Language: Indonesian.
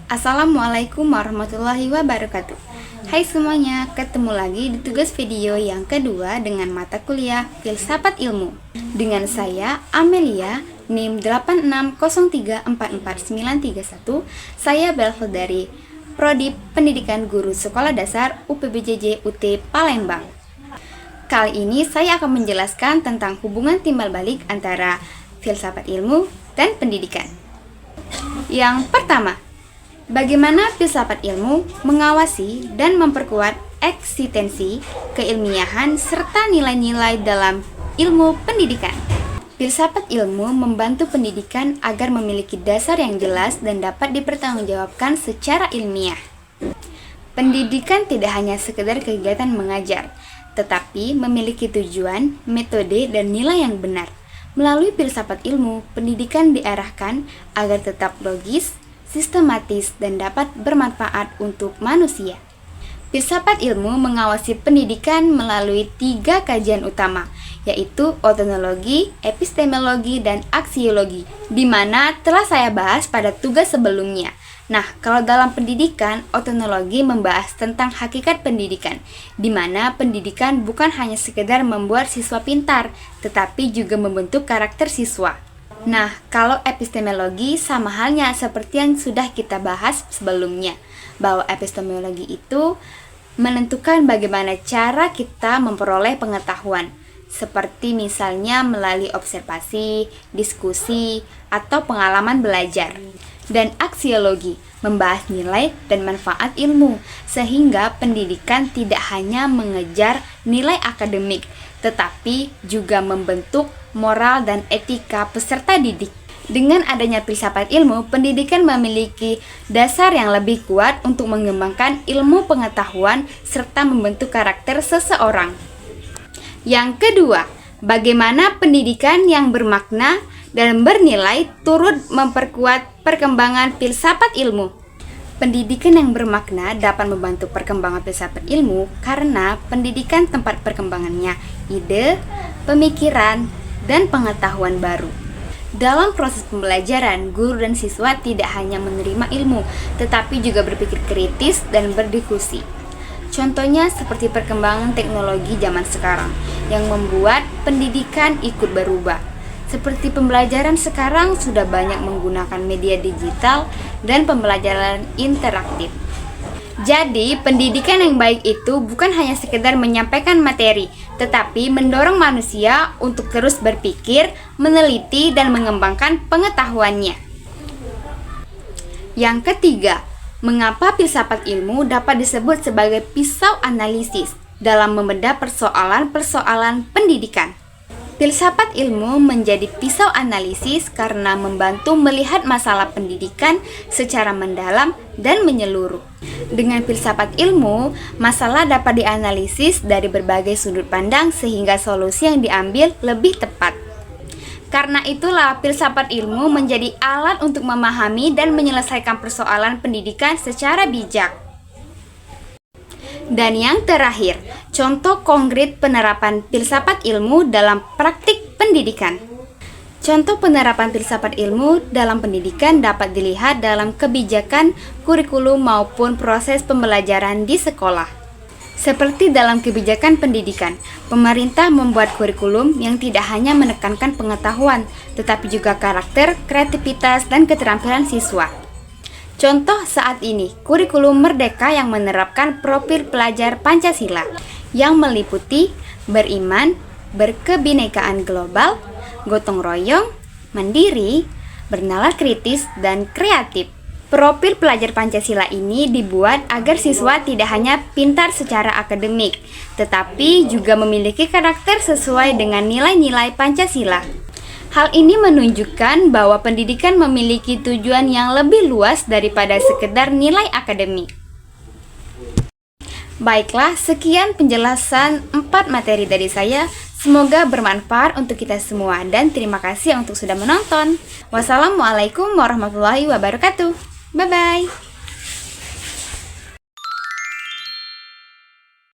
Assalamualaikum warahmatullahi wabarakatuh. Hai semuanya, ketemu lagi di tugas video yang kedua dengan mata kuliah Filsafat Ilmu. Dengan saya, Amelia, NIM 86034491. Saya berasal dari Prodi Pendidikan Guru Sekolah Dasar UPBJJ UT Palembang. Kali ini saya akan menjelaskan tentang hubungan timbal balik antara filsafat ilmu dan pendidikan. Yang pertama, bagaimana filsafat ilmu mengawasi dan memperkuat eksistensi, keilmiahan, serta nilai-nilai dalam ilmu pendidikan. Filsafat ilmu membantu pendidikan agar memiliki dasar yang jelas dan dapat dipertanggungjawabkan secara ilmiah. Pendidikan tidak hanya sekedar kegiatan mengajar, tetapi memiliki tujuan, metode, dan nilai yang benar. Melalui filsafat ilmu, pendidikan diarahkan agar tetap logis, sistematis, dan dapat bermanfaat untuk manusia. Filsafat ilmu mengawasi pendidikan melalui 3 kajian utama, yaitu otonologi, epistemologi, dan aksiologi, di mana telah saya bahas pada tugas sebelumnya. Nah, kalau dalam pendidikan, otonologi membahas tentang hakikat pendidikan, di mana pendidikan bukan hanya sekedar membuat siswa pintar, tetapi juga membentuk karakter siswa. Nah, kalau epistemologi sama halnya seperti yang sudah kita bahas sebelumnya, bahwa epistemologi itu menentukan bagaimana cara kita memperoleh pengetahuan, seperti misalnya melalui observasi, diskusi, atau pengalaman belajar. Dan aksiologi membahas nilai dan manfaat ilmu, sehingga pendidikan tidak hanya mengejar nilai akademik, tetapi juga membentuk moral dan etika peserta didik. Dengan adanya filsafat ilmu, pendidikan memiliki dasar yang lebih kuat untuk mengembangkan ilmu pengetahuan serta membentuk karakter seseorang. Yang kedua, bagaimana pendidikan yang bermakna dan bernilai turut memperkuat perkembangan filsafat ilmu. Pendidikan yang bermakna dapat membantu perkembangan filsafat ilmu karena pendidikan tempat perkembangannya ide, pemikiran, dan pengetahuan baru. Dalam proses pembelajaran, guru dan siswa tidak hanya menerima ilmu, tetapi juga berpikir kritis dan berdiskusi. Contohnya seperti perkembangan teknologi zaman sekarang yang membuat pendidikan ikut berubah. Seperti pembelajaran sekarang sudah banyak menggunakan media digital dan pembelajaran interaktif. Jadi, pendidikan yang baik itu bukan hanya sekedar menyampaikan materi, tetapi mendorong manusia untuk terus berpikir, meneliti, dan mengembangkan pengetahuannya. Yang ketiga, mengapa filsafat ilmu dapat disebut sebagai pisau analisis dalam membedah persoalan-persoalan pendidikan? Filsafat ilmu menjadi pisau analisis karena membantu melihat masalah pendidikan secara mendalam dan menyeluruh. Dengan filsafat ilmu, masalah dapat dianalisis dari berbagai sudut pandang sehingga solusi yang diambil lebih tepat. Karena itulah filsafat ilmu menjadi alat untuk memahami dan menyelesaikan persoalan pendidikan secara bijak. Dan yang terakhir, contoh konkret penerapan filsafat ilmu dalam praktik pendidikan. Contoh penerapan filsafat ilmu dalam pendidikan dapat dilihat dalam kebijakan kurikulum maupun proses pembelajaran di sekolah. Seperti dalam kebijakan pendidikan, pemerintah membuat kurikulum yang tidak hanya menekankan pengetahuan, tetapi juga karakter, kreativitas, dan keterampilan siswa. Contoh saat ini, kurikulum Merdeka yang menerapkan profil pelajar Pancasila yang meliputi beriman, berkebinekaan global, gotong royong, mandiri, bernalar kritis, dan kreatif. Profil pelajar Pancasila ini dibuat agar siswa tidak hanya pintar secara akademik, tetapi juga memiliki karakter sesuai dengan nilai-nilai Pancasila. Hal ini menunjukkan bahwa pendidikan memiliki tujuan yang lebih luas daripada sekedar nilai akademik. Baiklah, sekian penjelasan 4 materi dari saya. Semoga bermanfaat untuk kita semua dan terima kasih untuk sudah menonton. Wassalamualaikum warahmatullahi wabarakatuh. Bye-bye.